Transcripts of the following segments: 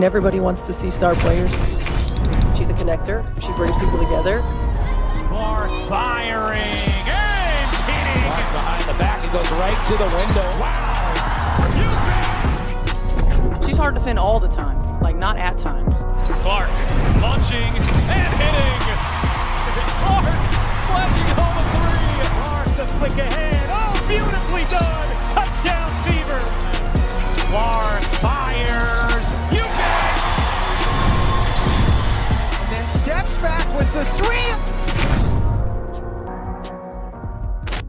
Everybody wants to see star players. She's a connector. She brings people together. Clark firing and hitting. Clark behind the back and goes right to the window. Wow. She's hard to defend all the time, like not at times. Clark launching and hitting. Clark splashing home a three. Clark the flick ahead. Oh, beautifully done. Touchdown Fever. Clark fires. You bet. And then steps back with the three.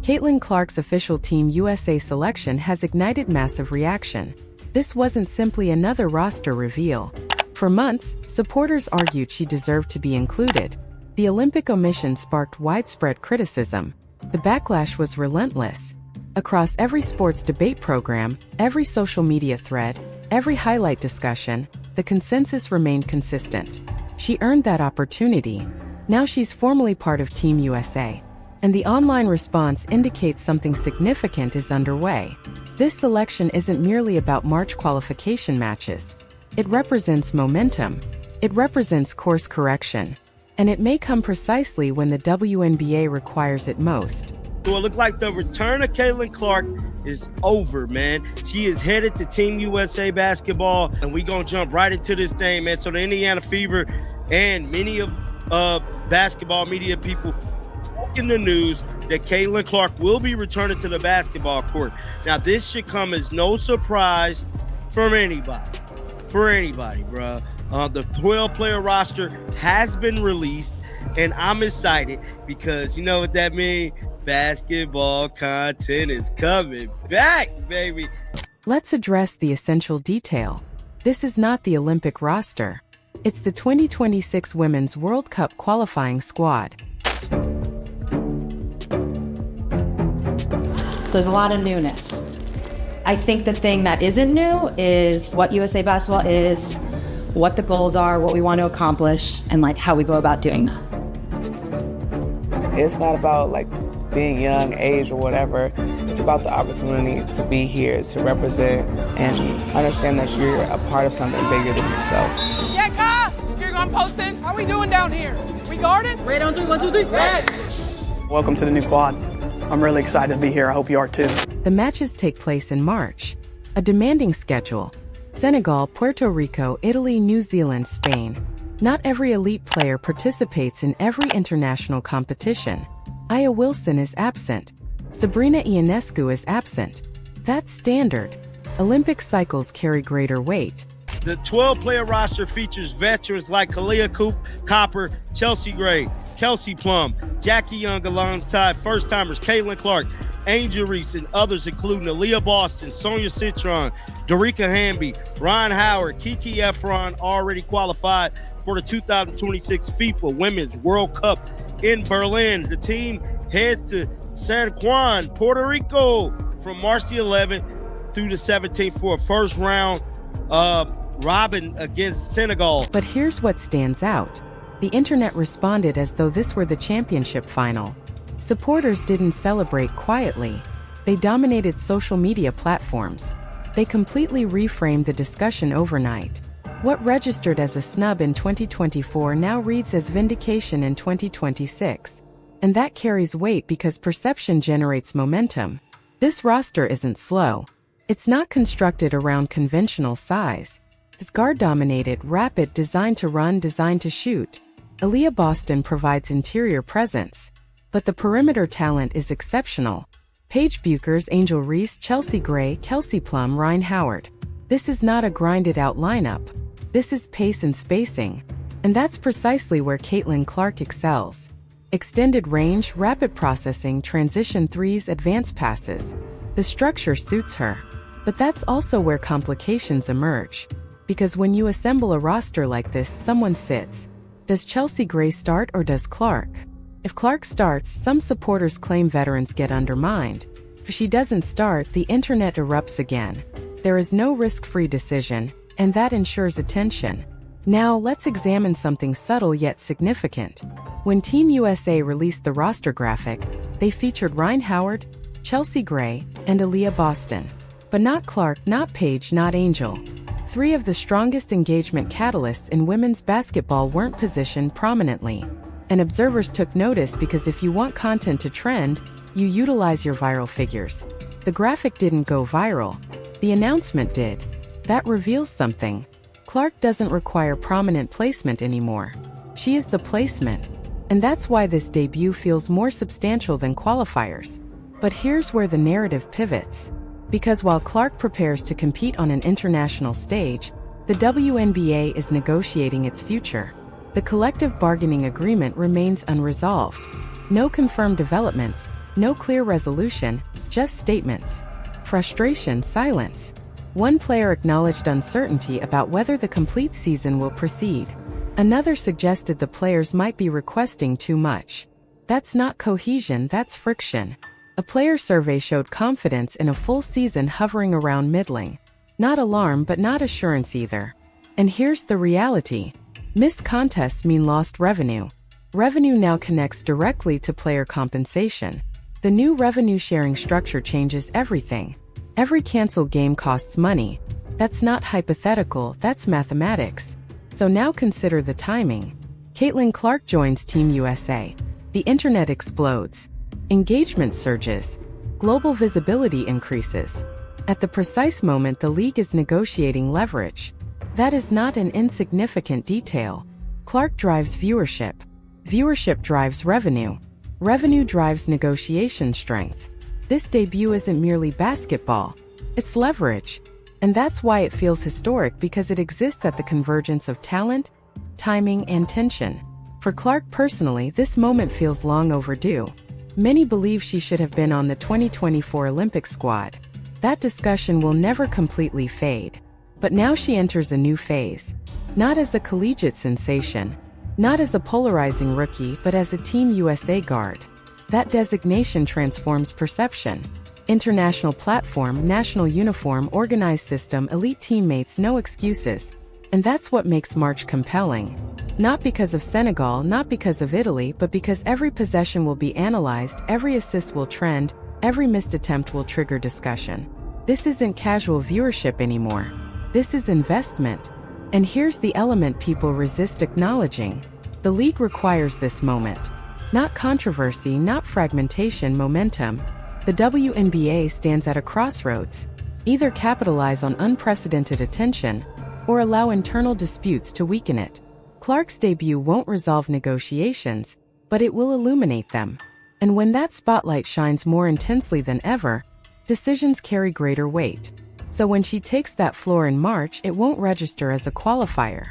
Caitlin Clark's official Team USA selection has ignited massive reaction. This wasn't simply another roster reveal. For months, supporters argued she deserved to be included. The Olympic omission sparked widespread criticism. The backlash was relentless. Across every sports debate program, every social media thread, every highlight discussion, the consensus remained consistent. She earned that opportunity. Now she's formally part of Team USA. And the online response indicates something significant is underway. This selection isn't merely about March qualification matches. It represents momentum. It represents course correction. And it may come precisely when the WNBA requires it most. So it looked like the return of Caitlin Clark is over, man. She is headed to Team USA basketball, and we're going to jump right into this thing, man. So the Indiana Fever and many of basketball media people in the news that Caitlin Clark will be returning to the basketball court. Now, this should come as no surprise from anybody. For anybody, bro. The 12-player roster has been released, and I'm excited because you know what that means? Basketball content is coming back, baby. Let's address the essential detail. This is not the Olympic roster. It's the 2026 Women's World Cup qualifying squad. So there's a lot of newness. I think the thing that isn't new is what USA Basketball is, what the goals are, what we want to accomplish, and like how we go about doing that. It's not about like being young, age, or whatever. It's about the opportunity to be here, to represent, and understand that you're a part of something bigger than yourself. Yeah, Kyle! You're going posting? How we doing down here? We guarded? Ready on three, 1, 2, 3, red! Welcome to the new quad. I'm really excited to be here. I hope you are too. The matches take place in March. A demanding schedule. Senegal, Puerto Rico, Italy, New Zealand, Spain. Not every elite player participates in every international competition. Aya Wilson is absent. Sabrina Ionescu is absent. That's standard. Olympic cycles carry greater weight. The 12-player roster features veterans like Kalia Copper, Chelsea Gray, Kelsey Plum, Jackie Young alongside first-timers Caitlin Clark, Angel Reese, and others including Aaliyah Boston, Sonia Citron, Dorica Hamby, Ryan Howard, Kiki Efron already qualified for the 2026 FIFA Women's World Cup in Berlin. The team heads to San Juan, Puerto Rico from March the 11th through the 17th for a first-round robin against Senegal. But here's what stands out. The internet responded as though this were the championship final. Supporters didn't celebrate quietly. They dominated social media platforms. They completely reframed the discussion overnight. What registered as a snub in 2024 now reads as vindication in 2026. And that carries weight because perception generates momentum. This roster isn't slow. It's not constructed around conventional size. It's guard-dominated, rapid, designed to run, designed to shoot. Aaliyah Boston provides interior presence. But the perimeter talent is exceptional. Paige Buchers, Angel Reese, Chelsea Gray, Kelsey Plum, Ryan Howard. This is not a grinded-out lineup. This is pace and spacing. And that's precisely where Caitlin Clark excels. Extended range, rapid processing, transition threes, advanced passes. The structure suits her. But that's also where complications emerge. Because when you assemble a roster like this, someone sits. Does Chelsea Gray start or does Clark? If Clark starts, some supporters claim veterans get undermined. If she doesn't start, the internet erupts again. There is no risk-free decision, and that ensures attention. Now, let's examine something subtle yet significant. When Team USA released the roster graphic, they featured Ryan Howard, Chelsea Gray, and Aaliyah Boston. But not Clark, not Paige, not Angel. Three of the strongest engagement catalysts in women's basketball weren't positioned prominently. And observers took notice because if you want content to trend, you utilize your viral figures. The graphic didn't go viral. The announcement did. That reveals something. Clark doesn't require prominent placement anymore. She is the placement. And that's why this debut feels more substantial than qualifiers. But here's where the narrative pivots. Because while Clark prepares to compete on an international stage, the WNBA is negotiating its future. The collective bargaining agreement remains unresolved. No confirmed developments, no clear resolution, just statements. Frustration, silence. One player acknowledged uncertainty about whether the complete season will proceed. Another suggested the players might be requesting too much. That's not cohesion, that's friction. A player survey showed confidence in a full season hovering around middling. Not alarm, but not assurance either. And here's the reality. Missed contests mean lost revenue. Revenue now connects directly to player compensation. The new revenue-sharing structure changes everything. Every canceled game costs money. That's not hypothetical, that's mathematics. So now consider the timing. Caitlin Clark joins Team USA. The internet explodes. Engagement surges. Global visibility increases. At the precise moment the league is negotiating leverage. That is not an insignificant detail. Clark drives viewership. Viewership drives revenue. Revenue drives negotiation strength. This debut isn't merely basketball. It's leverage. And that's why it feels historic, because it exists at the convergence of talent, timing, and tension. For Clark personally, this moment feels long overdue. Many believe she should have been on the 2024 Olympic squad. That discussion will never completely fade. But now she enters a new phase. Not as a collegiate sensation, not as a polarizing rookie, but as a Team USA guard. That designation transforms perception. International platform, national uniform, organized system, elite teammates, no excuses. And that's what makes March compelling. Not because of Senegal, not because of Italy, but because every possession will be analyzed, every assist will trend, every missed attempt will trigger discussion. This isn't casual viewership anymore. This is investment. And here's the element people resist acknowledging. The league requires this moment. Not controversy, not fragmentation, momentum. The WNBA stands at a crossroads. Either capitalize on unprecedented attention, or allow internal disputes to weaken it. Clark's debut won't resolve negotiations, but it will illuminate them. And when that spotlight shines more intensely than ever, decisions carry greater weight. So when she takes that floor in March, it won't register as a qualifier.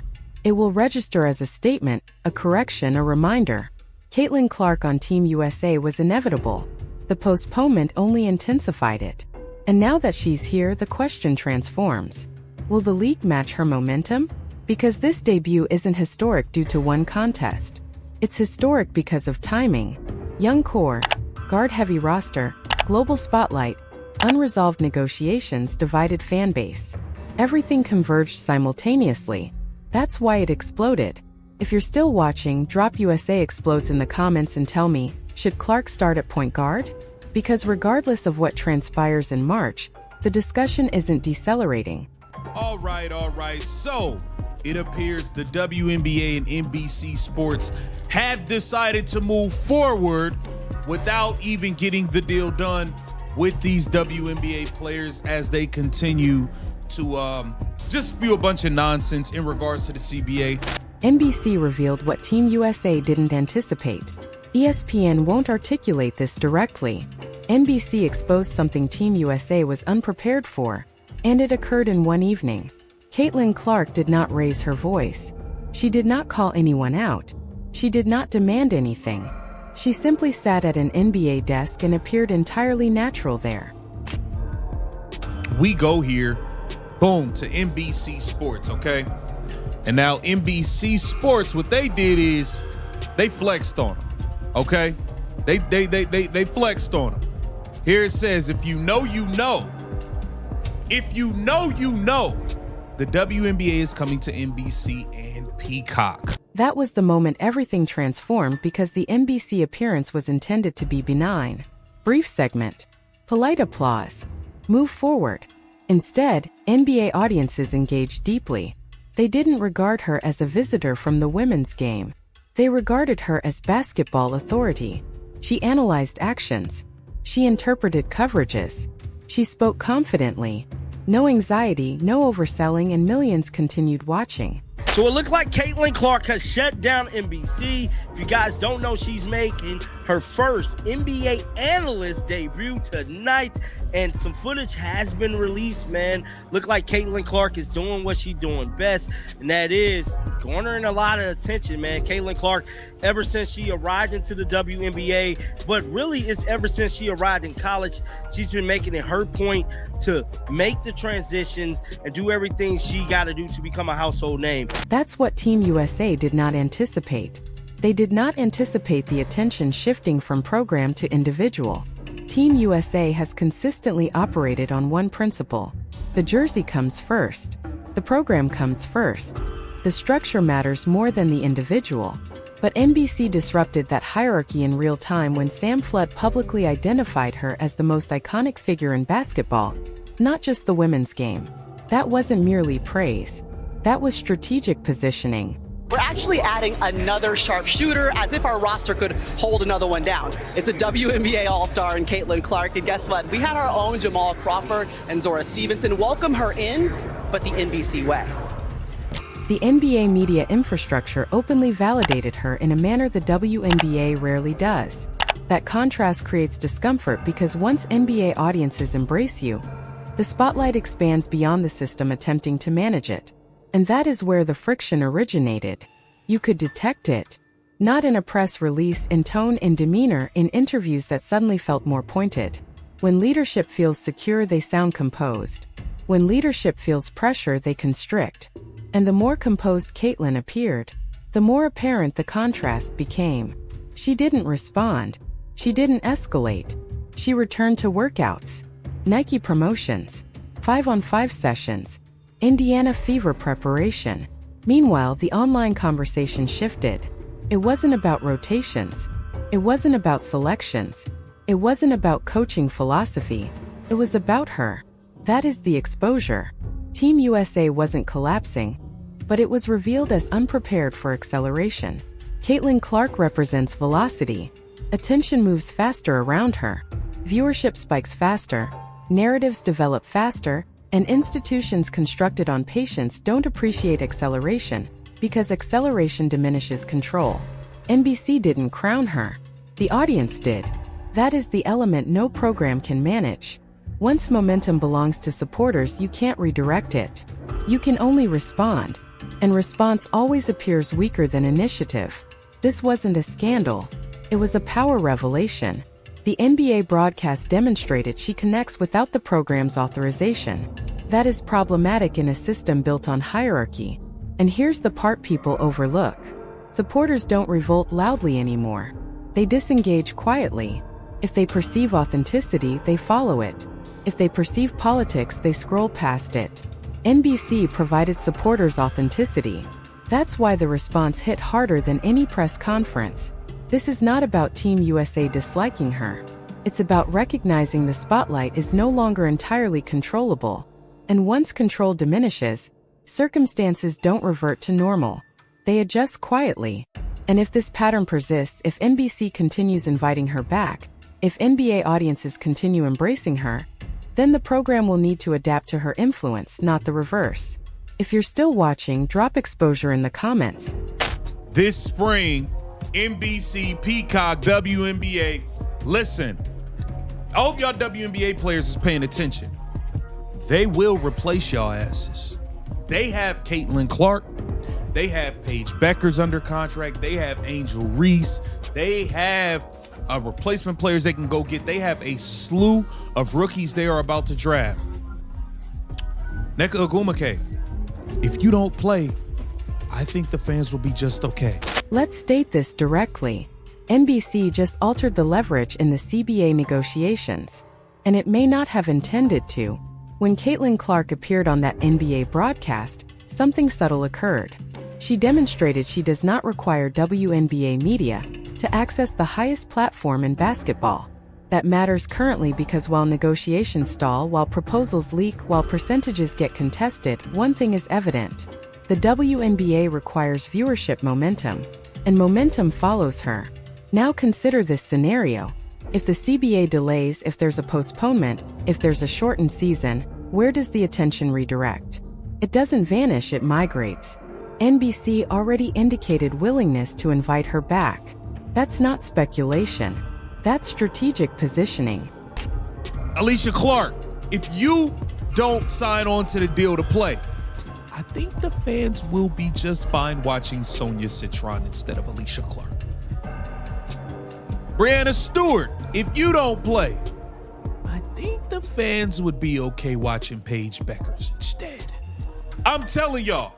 It will register as a statement, a correction, a reminder. Caitlin Clark on Team USA was inevitable. The postponement only intensified it. And now that she's here, the question transforms. Will the league match her momentum? Because this debut isn't historic due to one contest. It's historic because of timing. Young core, guard-heavy roster, global spotlight, unresolved negotiations, divided fan base. Everything converged simultaneously. That's why it exploded. If you're still watching, drop USA explodes in the comments and tell me, should Clark start at point guard? Because regardless of what transpires in March, the discussion isn't decelerating. All right. So, it appears the WNBA and NBC Sports have decided to move forward without even getting the deal done with these WNBA players as they continue to just spew a bunch of nonsense in regards to the CBA. NBC revealed what Team USA didn't anticipate. ESPN won't articulate this directly. NBC exposed something Team USA was unprepared for, and it occurred in one evening. Caitlin Clark did not raise her voice. She did not call anyone out. She did not demand anything. She simply sat at an NBA desk and appeared entirely natural there. We go here, boom, to NBC Sports, okay? And now NBC Sports, what they did is they flexed on them, okay? They flexed on them. Here it says, if you know, you know. If you know, you know. The WNBA is coming to NBC and Peacock. That was the moment everything transformed, because the NBC appearance was intended to be benign. Brief segment. Polite applause. Move forward. Instead, NBA audiences engaged deeply. They didn't regard her as a visitor from the women's game. They regarded her as basketball authority. She analyzed actions. She interpreted coverages. She spoke confidently. No anxiety, no overselling, and millions continued watching. So it looked like Caitlin Clark has shut down NBC. If you guys don't know, she's making her first NBA analyst debut tonight, and some footage has been released, man. Look like Caitlin Clark is doing what she's doing best, and that is garnering a lot of attention, man. Caitlin Clark, ever since she arrived into the WNBA, but really it's ever since she arrived in college, she's been making it her point to make the transitions and do everything she got to do to become a household name. That's what Team USA did not anticipate. They did not anticipate the attention shifting from program to individual. Team USA has consistently operated on one principle. The jersey comes first. The program comes first. The structure matters more than the individual. But NBC disrupted that hierarchy in real time when Sam Flood publicly identified her as the most iconic figure in basketball, not just the women's game. That wasn't merely praise. That was strategic positioning. We're actually adding another sharpshooter, as if our roster could hold another one down. It's a WNBA All-Star in Caitlin Clark, and guess what? We had our own Jamal Crawford and Zora Stevenson welcome her in, but the NBC way. The NBA media infrastructure openly validated her in a manner the WNBA rarely does. That contrast creates discomfort because once NBA audiences embrace you, the spotlight expands beyond the system attempting to manage it. And that is where the friction originated. You could detect it, not in a press release, in tone, in demeanor, in interviews that suddenly felt more pointed. When leadership feels secure, they sound composed. When leadership feels pressure, they constrict. And the more composed Caitlin appeared, the more apparent the contrast became. She didn't respond. She didn't escalate. She returned to workouts, Nike promotions, 5-on-5 sessions, Indiana Fever preparation. Meanwhile, the online conversation shifted. It wasn't about rotations. It wasn't about selections. It wasn't about coaching philosophy. It was about her. That is the exposure. Team USA wasn't collapsing, but it was revealed as unprepared for acceleration. Caitlin Clark represents velocity. Attention moves faster around her. Viewership spikes faster. Narratives develop faster. And institutions constructed on patience don't appreciate acceleration, because acceleration diminishes control. NBC didn't crown her. The audience did. That is the element no program can manage. Once momentum belongs to supporters, you can't redirect it. You can only respond. And response always appears weaker than initiative. This wasn't a scandal. It was a power revelation. The NBA broadcast demonstrated she connects without the program's authorization. That is problematic in a system built on hierarchy. And here's the part people overlook. Supporters don't revolt loudly anymore. They disengage quietly. If they perceive authenticity, they follow it. If they perceive politics, they scroll past it. NBC provided supporters authenticity. That's why the response hit harder than any press conference. This is not about Team USA disliking her. It's about recognizing the spotlight is no longer entirely controllable. And once control diminishes, circumstances don't revert to normal. They adjust quietly. And if this pattern persists, if NBC continues inviting her back, if NBA audiences continue embracing her, then the program will need to adapt to her influence, not the reverse. If you're still watching, drop exposure in the comments. This spring, NBC, Peacock, WNBA. Listen, I hope y'all WNBA players is paying attention. They will replace y'all asses. They have Caitlin Clark. They have Paige Beckers under contract. They have Angel Reese. They have replacement players they can go get. They have a slew of rookies they are about to draft. Nneka Ogwumike, if you don't play, I think the fans will be just okay. Let's state this directly. NBC just altered the leverage in the CBA negotiations. And it may not have intended to. When Caitlin Clark appeared on that NBA broadcast, something subtle occurred. She demonstrated she does not require WNBA media to access the highest platform in basketball. That matters currently because while negotiations stall, while proposals leak, while percentages get contested, one thing is evident. The WNBA requires viewership momentum, and momentum follows her. Now consider this scenario. If the CBA delays, if there's a postponement, if there's a shortened season, where does the attention redirect? It doesn't vanish, it migrates. NBC already indicated willingness to invite her back. That's not speculation. That's strategic positioning. Alicia Clark, if you don't sign on to the deal to play, I think the fans will be just fine watching Sonia Citron instead of Alicia Clark. Brianna Stewart, if you don't play, I think the fans would be okay watching Paige Beckers instead. I'm telling y'all,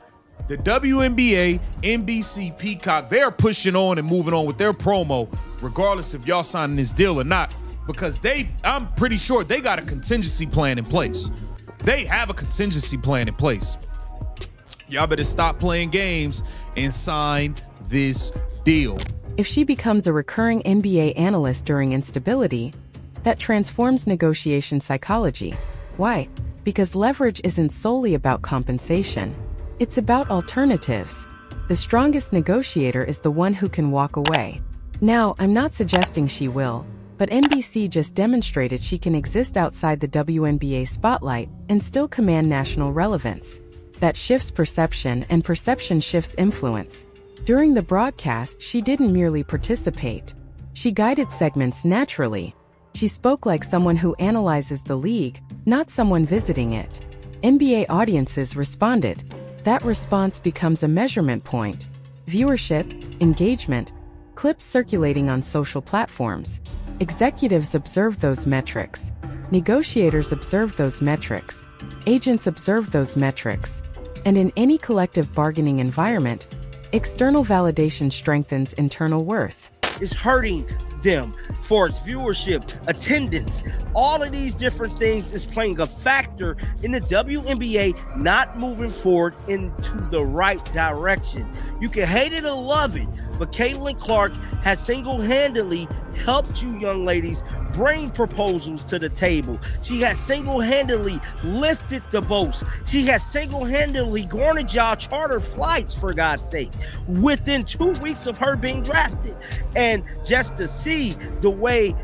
the WNBA, NBC, Peacock, they're pushing on and moving on with their promo, regardless if y'all signing this deal or not, because I'm pretty sure they got a contingency plan in place. They have a contingency plan in place. Y'all better stop playing games and sign this deal. If she becomes a recurring NBA analyst during instability, that transforms negotiation psychology. Why? Because leverage isn't solely about compensation. It's about alternatives. The strongest negotiator is the one who can walk away. Now, I'm not suggesting she will, but NBC just demonstrated she can exist outside the WNBA spotlight and still command national relevance. That shifts perception, and perception shifts influence. During the broadcast, she didn't merely participate. She guided segments naturally. She spoke like someone who analyzes the league, not someone visiting it. NBA audiences responded. That response becomes a measurement point. Viewership, engagement, clips circulating on social platforms. Executives observe those metrics. Negotiators observe those metrics. Agents observe those metrics. And in any collective bargaining environment, external validation strengthens internal worth. It's hurting them for its viewership, attendance. All of these different things is playing a factor in the WNBA not moving forward into the right direction. You can hate it or love it, but Caitlin Clark has single-handedly helped you young ladies bring proposals to the table. She has single-handedly lifted the boats. She has single-handedly garnered y'all charter flights, for God's sake, within 2 weeks of her being drafted. And just to see the way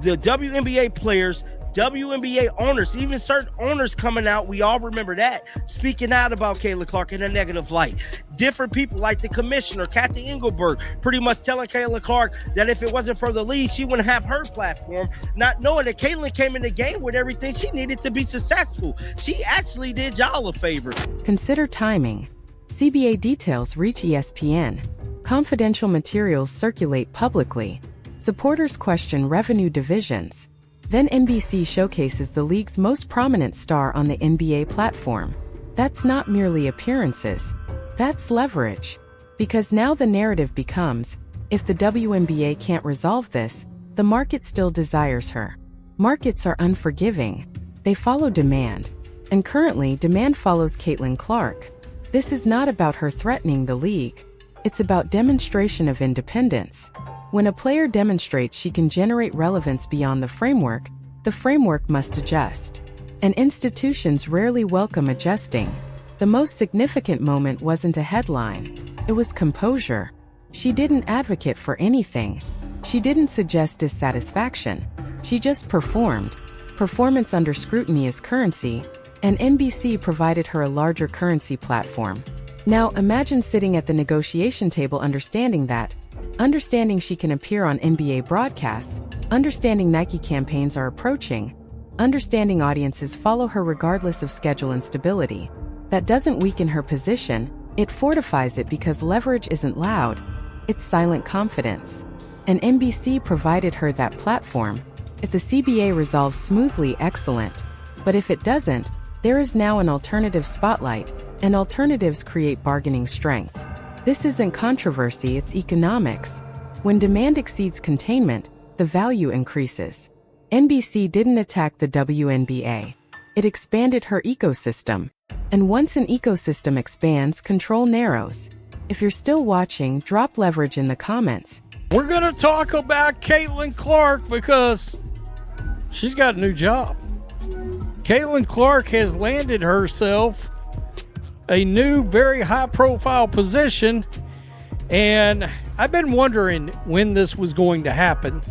the WNBA players, WNBA owners, even certain owners coming out, we all remember that, speaking out about Caitlin Clark in a negative light. Different people like the commissioner, Kathy Engelberg, pretty much telling Caitlin Clark that if it wasn't for the league, she wouldn't have her platform, not knowing that Caitlin came in the game with everything she needed to be successful. She actually did y'all a favor. Consider timing. CBA details reach ESPN. Confidential materials circulate publicly. Supporters question revenue divisions. Then NBC showcases the league's most prominent star on the NBA platform. That's not merely appearances. That's leverage. Because now the narrative becomes, if the WNBA can't resolve this, the market still desires her. Markets are unforgiving. They follow demand. And currently, demand follows Caitlin Clark. This is not about her threatening the league. It's about demonstration of independence. When a player demonstrates she can generate relevance beyond the framework must adjust. And institutions rarely welcome adjusting. The most significant moment wasn't a headline. It was composure. She didn't advocate for anything. She didn't suggest dissatisfaction. She just performed. Performance under scrutiny is currency, and NBC provided her a larger currency platform. Now imagine sitting at the negotiation table understanding she can appear on NBA broadcasts, understanding Nike campaigns are approaching, understanding audiences follow her regardless of schedule instability. That doesn't weaken her position, it fortifies it because leverage isn't loud, it's silent confidence. And NBC provided her that platform. If the CBA resolves smoothly, excellent. But if it doesn't, there is now an alternative spotlight, and alternatives create bargaining strength. This isn't controversy, it's economics. When demand exceeds containment, the value increases. NBC didn't attack the WNBA. It expanded her ecosystem. And once an ecosystem expands, control narrows. If you're still watching, drop leverage in the comments. We're going to talk about Caitlin Clark because she's got a new job. Caitlin Clark has landed herself a new, very high-profile position, and I've been wondering when this was going to happen.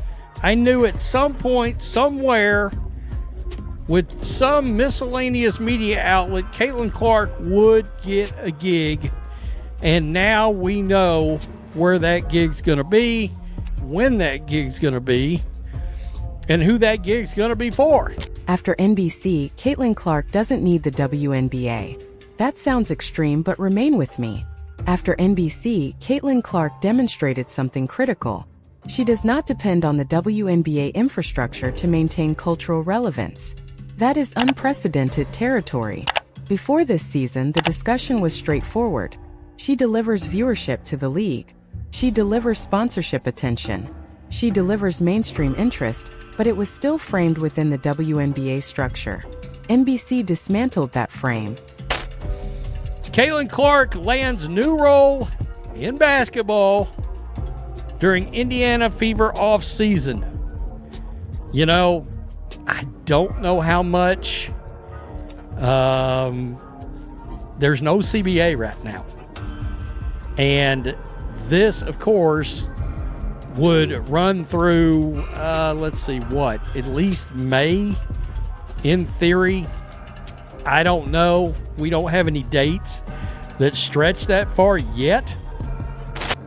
I knew at some point, somewhere, with some miscellaneous media outlet, Caitlin Clark would get a gig, and now we know where that gig's going to be, when that gig's going to be, and who that gig's going to be for. After NBC, Caitlin Clark doesn't need the WNBA. That sounds extreme, but remain with me. After NBC, Caitlin Clark demonstrated something critical. She does not depend on the WNBA infrastructure to maintain cultural relevance. That is unprecedented territory. Before this season, the discussion was straightforward. She delivers viewership to the league. She delivers sponsorship attention. She delivers mainstream interest, but it was still framed within the WNBA structure. NBC dismantled that frame. Caitlin Clark lands new role in basketball during Indiana Fever off-season. You know, I don't know how much. There's no CBA right now. And this, of course, would run through, at least May, in theory. I don't know. We don't have any dates that stretch that far yet.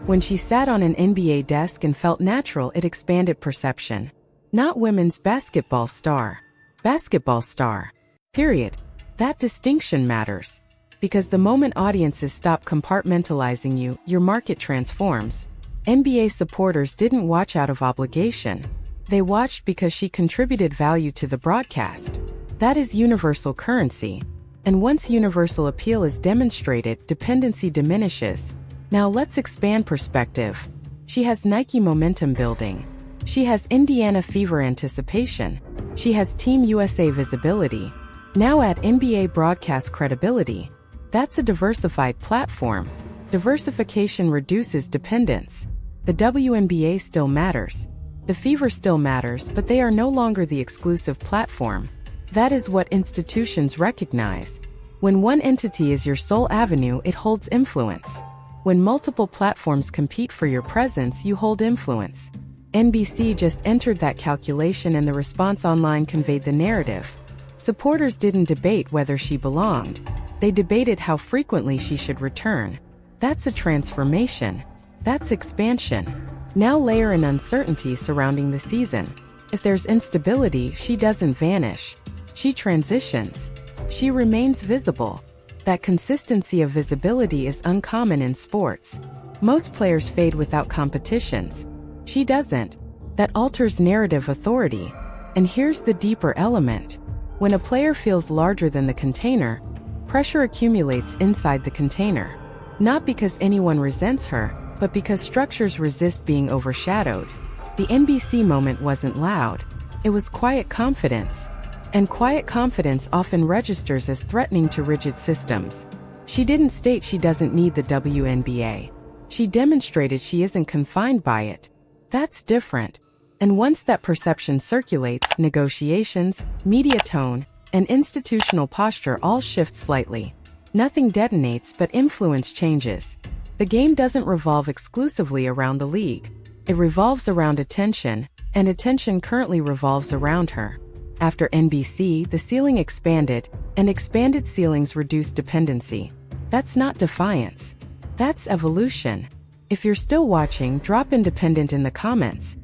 When she sat on an NBA desk and felt natural, it expanded perception. Not women's basketball star. Basketball star. Period. That distinction matters. Because the moment audiences stop compartmentalizing you, your market transforms. NBA supporters didn't watch out of obligation. They watched because she contributed value to the broadcast. That is universal currency. And once universal appeal is demonstrated, dependency diminishes. Now let's expand perspective. She has Nike momentum building. She has Indiana Fever anticipation. She has Team USA visibility. Now add NBA broadcast credibility. That's a diversified platform. Diversification reduces dependence. The WNBA still matters. The Fever still matters, but they are no longer the exclusive platform. That is what institutions recognize. When one entity is your sole avenue, it holds influence. When multiple platforms compete for your presence, you hold influence. NBC just entered that calculation, and the response online conveyed the narrative. Supporters didn't debate whether she belonged. They debated how frequently she should return. That's a transformation. That's expansion. Now layer in uncertainty surrounding the season. If there's instability, she doesn't vanish. She transitions. She remains visible. That consistency of visibility is uncommon in sports. Most players fade without competitions. She doesn't. That alters narrative authority. And here's the deeper element. When a player feels larger than the container, pressure accumulates inside the container. Not because anyone resents her, but because structures resist being overshadowed. The NBC moment wasn't loud. It was quiet confidence. And quiet confidence often registers as threatening to rigid systems. She didn't state she doesn't need the WNBA. She demonstrated she isn't confined by it. That's different. And once that perception circulates, negotiations, media tone, and institutional posture all shift slightly. Nothing detonates, but influence changes. The game doesn't revolve exclusively around the league. It revolves around attention, and attention currently revolves around her. After NBC, the ceiling expanded, and expanded ceilings reduce dependency. That's not defiance. That's evolution. If you're still watching, drop independent in the comments.